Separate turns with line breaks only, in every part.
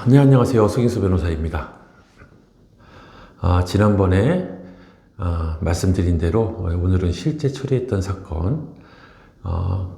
네, 안녕하세요. 서gin수 변호사입니다. 지난번에 말씀드린 대로 오늘은 실제 처리했던 사건,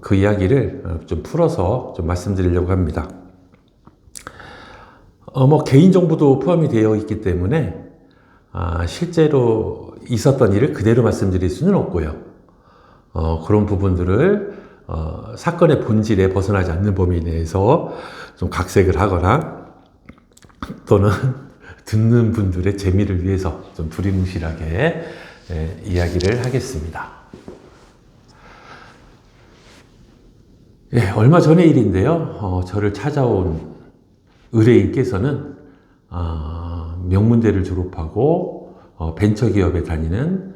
그 이야기를 좀 풀어서 좀 말씀드리려고 합니다. 개인정보도 포함이 되어 있기 때문에 실제로 있었던 일을 그대로 말씀드릴 수는 없고요. 그런 부분들을 사건의 본질에 벗어나지 않는 범위 내에서 좀 각색을 하거나 또는 듣는 분들의 재미를 위해서 좀 두리뭉실하게 이야기를 하겠습니다. 얼마 전의 일인데요. 저를 찾아온 의뢰인께서는 명문대를 졸업하고 벤처기업에 다니는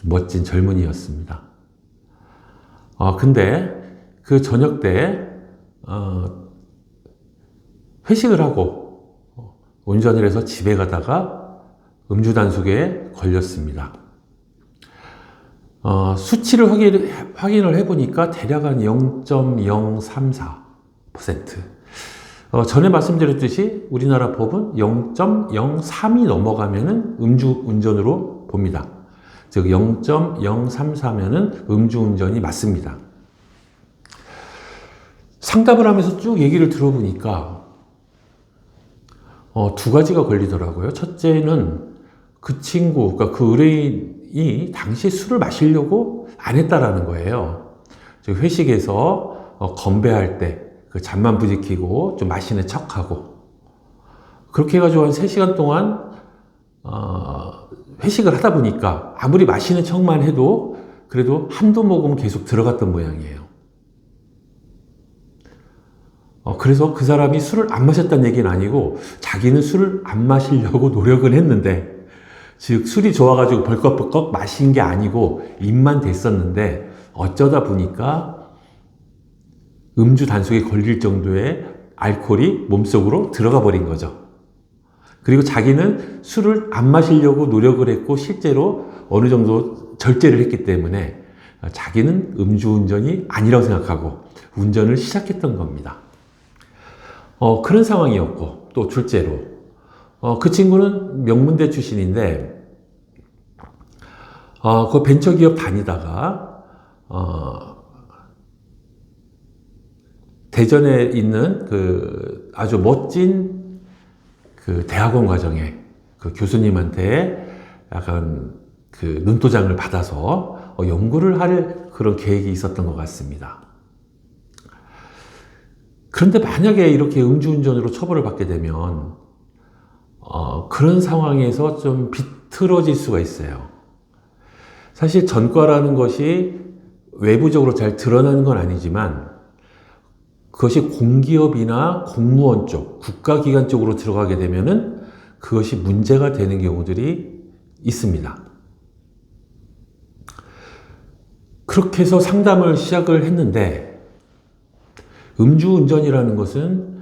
멋진 젊은이였습니다. 근데 그 저녁 때 회식을 하고 운전을 해서 집에 가다가 음주 단속에 걸렸습니다. 수치를 확인을 해보니까 대략 한 0.034%. 전에 말씀드렸듯이 우리나라 법은 0.03이 넘어가면은 음주운전으로 봅니다. 즉 0.034면은 음주운전이 맞습니다. 상담을 하면서 쭉 얘기를 들어보니까 두 가지가 걸리더라고요. 첫째는 그 친구, 그러니까 그 의뢰인이 당시에 술을 마시려고 안 했다라는 거예요. 즉 회식에서 건배할 때 그 잔만 부지키고 좀 마시는 척하고 그렇게 해가지고 한 3시간 동안 회식을 하다 보니까 아무리 마시는 척만 해도 그래도 한두 모금 계속 들어갔던 모양이에요. 그래서 그 사람이 술을 안 마셨다는 얘기는 아니고 자기는 술을 안 마시려고 노력은 했는데, 즉 술이 좋아가지고 벌컥벌컥 마신 게 아니고 입만 댔었는데 어쩌다 보니까 음주 단속에 걸릴 정도의 알코올이 몸속으로 들어가 버린 거죠. 그리고 자기는 술을 안 마시려고 노력을 했고 실제로 어느 정도 절제를 했기 때문에 자기는 음주운전이 아니라고 생각하고 운전을 시작했던 겁니다. 그런 상황이었고, 또 둘째로 그 친구는 명문대 출신인데 그 벤처기업 다니다가 대전에 있는 그 아주 멋진 그 대학원 과정에 그 교수님한테 약간 그 눈도장을 받아서 연구를 할 그런 계획이 있었던 것 같습니다. 그런데 만약에 이렇게 음주운전으로 처벌을 받게 되면 그런 상황에서 좀 비틀어질 수가 있어요. 사실 전과라는 것이 외부적으로 잘 드러나는 건 아니지만 그것이 공기업이나 공무원 쪽, 국가기관 쪽으로 들어가게 되면은 그것이 문제가 되는 경우들이 있습니다. 그렇게 해서 상담을 시작을 했는데 음주운전이라는 것은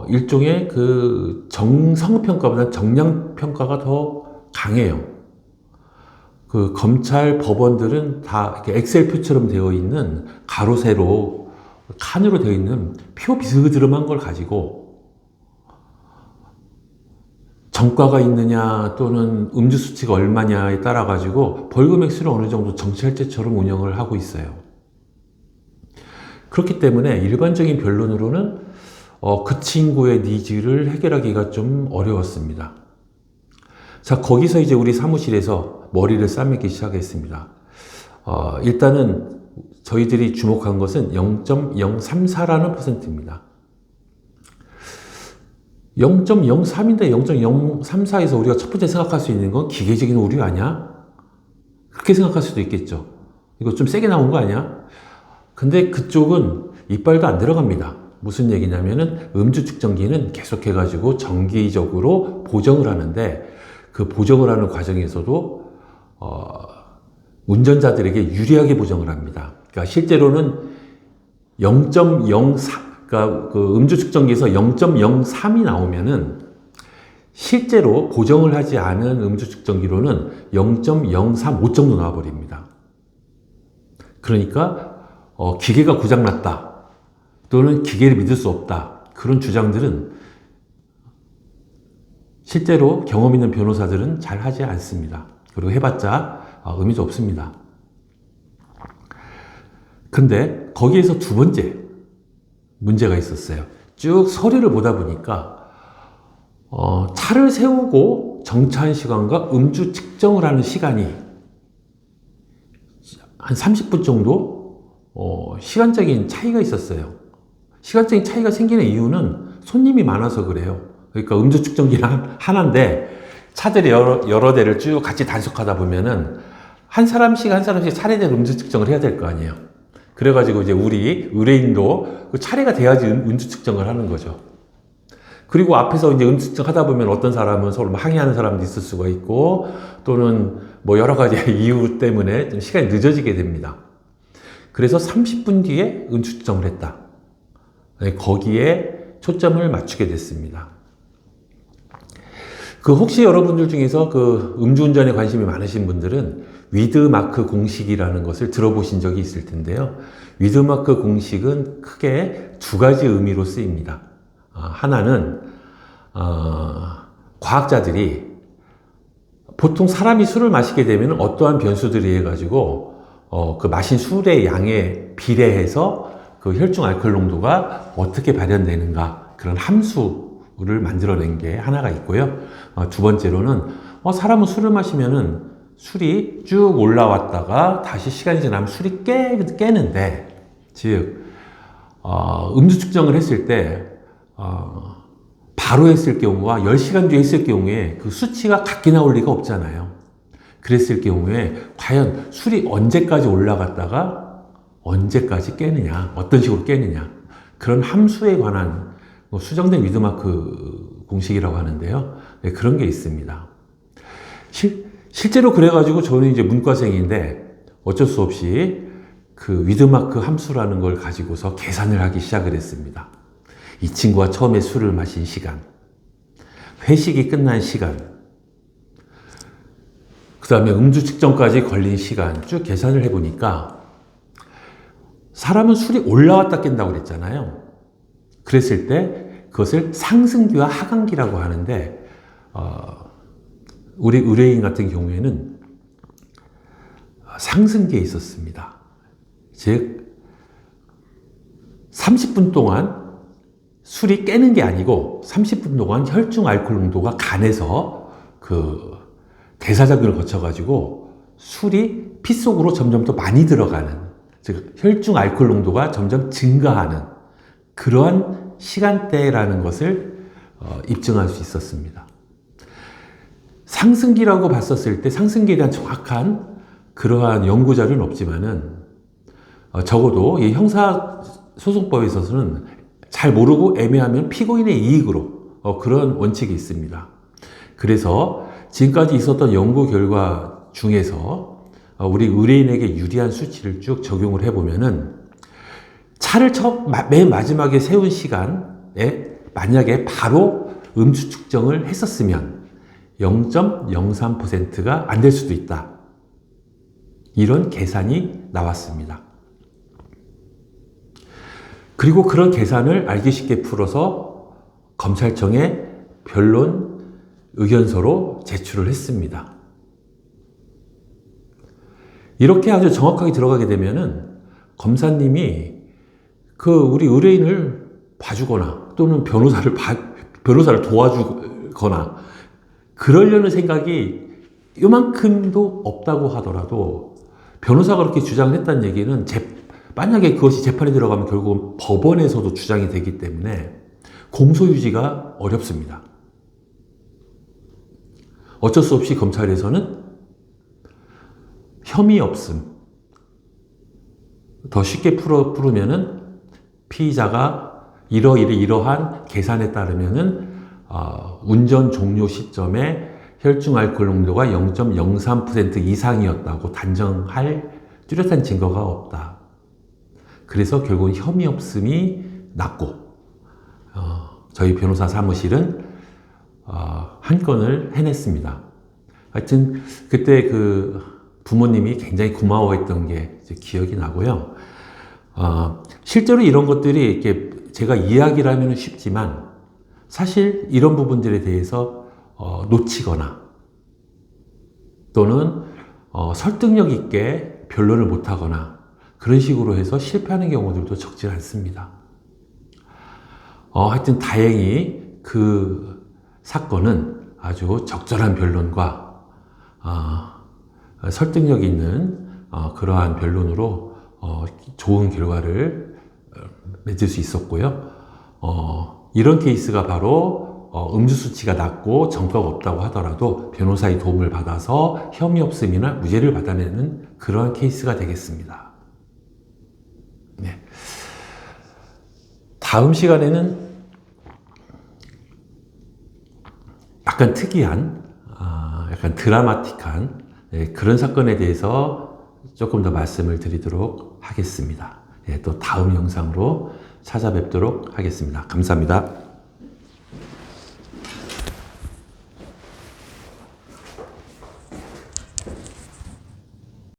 일종의 그 정성평가보다 정량평가가 더 강해요. 그 검찰 법원들은 다 이렇게 엑셀 표처럼 되어 있는 가로 세로 칸으로 되어 있는 표 비스듬한 걸 가지고 전과가 있느냐 또는 음주 수치가 얼마냐에 따라 가지고 벌금 액수를 어느 정도 정찰제처럼 운영을 하고 있어요. 그렇기 때문에 일반적인 변론으로는 그 친구의 니즈를 해결하기가 좀 어려웠습니다. 자, 거기서 이제 우리 사무실에서 머리를 싸매기 시작했습니다. 일단은 저희들이 주목한 것은 0.034라는 퍼센트입니다. 0.03인데 0.034에서 우리가 첫 번째 생각할 수 있는 건 기계적인 오류 아니야? 그렇게 생각할 수도 있겠죠. 이거 좀 세게 나온 거 아니야? 근데 그쪽은 이빨도 안 들어갑니다. 무슨 얘기냐면은 음주 측정기는 계속해가지고 정기적으로 보정을 하는데 그 보정을 하는 과정에서도 운전자들에게 유리하게 보정을 합니다. 그러니까 실제로는 0.04, 그러니까 그 음주 측정기에서 0.03이 나오면은 실제로 보정을 하지 않은 음주 측정기로는 0.035 정도 나와버립니다. 그러니까 기계가 고장났다 또는 기계를 믿을 수 없다, 그런 주장들은 실제로 경험 있는 변호사들은 잘 하지 않습니다. 그리고 해봤자 의미도 없습니다. 근데 거기에서 두 번째 문제가 있었어요. 쭉 서류를 보다 보니까 차를 세우고 정차한 시간과 음주 측정을 하는 시간이 한 30분 정도 시간적인 차이가 있었어요. 시간적인 차이가 생기는 이유는 손님이 많아서 그래요. 그러니까 음주 측정기는 하나인데 차들이 여러 대를 쭉 같이 단속하다 보면은 한 사람씩 차례대로 음주 측정을 해야 될 거 아니에요. 그래가지고 이제 우리 의뢰인도 그 차례가 돼야지 음주 측정을 하는 거죠. 그리고 앞에서 이제 음주 측정 하다 보면 어떤 사람은 서로 항의하는 사람도 있을 수가 있고 또는 뭐 여러 가지 이유 때문에 좀 시간이 늦어지게 됩니다. 그래서 30분 뒤에 음주 측정을 했다. 거기에 초점을 맞추게 됐습니다. 혹시 여러분들 중에서 음주운전에 관심이 많으신 분들은 위드마크 공식이라는 것을 들어보신 적이 있을 텐데요. 위드마크 공식은 크게 두 가지 의미로 쓰입니다. 하나는 과학자들이 보통 사람이 술을 마시게 되면 어떠한 변수들에 의해 가지고 그 마신 술의 양에 비례해서 그 혈중 알코올 농도가 어떻게 발현되는가 그런 함수를 만들어낸 게 하나가 있고요. 두 번째로는 사람은 술을 마시면은 술이 쭉 올라왔다가 다시 시간이 지나면 술이 깨는데, 즉 음주 측정을 했을 때 바로 했을 경우와 10시간 뒤에 했을 경우에 그 수치가 같게 나올 리가 없잖아요. 그랬을 경우에 과연 술이 언제까지 올라갔다가 언제까지 깨느냐, 어떤 식으로 깨느냐, 그런 함수에 관한 수정된 위드마크 공식이라고 하는데요. 네, 그런 게 있습니다. 실제로 그래가지고 저는 이제 문과생인데 어쩔 수 없이 그 위드마크 함수라는 걸 가지고서 계산을 하기 시작을 했습니다. 이 친구가 처음에 술을 마신 시간, 회식이 끝난 시간, 그 다음에 음주 측정까지 걸린 시간 쭉 계산을 해보니까 사람은 술이 올라왔다 깬다고 그랬잖아요. 그랬을 때 그것을 상승기와 하강기라고 하는데 우리 의뢰인 같은 경우에는 상승기에 있었습니다. 즉 30분 동안 술이 깨는 게 아니고 30분 동안 혈중 알코올 농도가 간에서 그 대사작용을 거쳐가지고 술이 피 속으로 점점 더 많이 들어가는, 즉 혈중 알코올 농도가 점점 증가하는 그러한 시간대라는 것을 입증할 수 있었습니다. 상승기라고 봤었을 때 상승기에 대한 정확한 그러한 연구자료는 없지만은 적어도 이 형사소송법에 있어서는 잘 모르고 애매하면 피고인의 이익으로 그런 원칙이 있습니다. 그래서 지금까지 있었던 연구 결과 중에서 우리 의뢰인에게 유리한 수치를 쭉 적용을 해보면은 차를 맨 마지막에 세운 시간에 만약에 바로 음주 측정을 했었으면 0.03%가 안 될 수도 있다. 이런 계산이 나왔습니다. 그리고 그런 계산을 알기 쉽게 풀어서 검찰청에 변론 의견서로 제출을 했습니다. 이렇게 아주 정확하게 들어가게 되면은 검사님이 우리 의뢰인을 봐주거나 또는 변호사를 도와주거나 그러려는 생각이 요만큼도 없다고 하더라도 변호사가 그렇게 주장을 했다는 얘기는 만약에 그것이 재판에 들어가면 결국은 법원에서도 주장이 되기 때문에 공소유지가 어렵습니다. 어쩔 수 없이 검찰에서는 혐의 없음, 더 쉽게 풀으면은 피의자가 이러한 계산에 따르면은 운전 종료 시점에 혈중 알코올 농도가 0.03% 이상이었다고 단정할 뚜렷한 증거가 없다. 그래서 결국은 혐의 없음이 났고 저희 변호사 사무실은 한 건을 해냈습니다. 하여튼 그때 부모님이 굉장히 고마워했던 게 기억이 나고요. 실제로 이런 것들이 이렇게 제가 이야기를 하면 쉽지만 사실 이런 부분들에 대해서 놓치거나 또는 설득력 있게 변론을 못하거나 그런 식으로 해서 실패하는 경우들도 적지 않습니다. 하여튼 다행히 그 사건은 아주 적절한 변론과 설득력 있는 그러한 변론으로 좋은 결과를 맺을 수 있었고요. 이런 케이스가 바로 음주 수치가 낮고 전과가 없다고 하더라도 변호사의 도움을 받아서 혐의 없음이나 무죄를 받아내는 그러한 케이스가 되겠습니다. 네. 다음 시간에는 약간 특이한, 약간 드라마틱한 그런 사건에 대해서 조금 더 말씀을 드리도록 하겠습니다. 또 다음 영상으로 찾아뵙도록 하겠습니다. 감사합니다.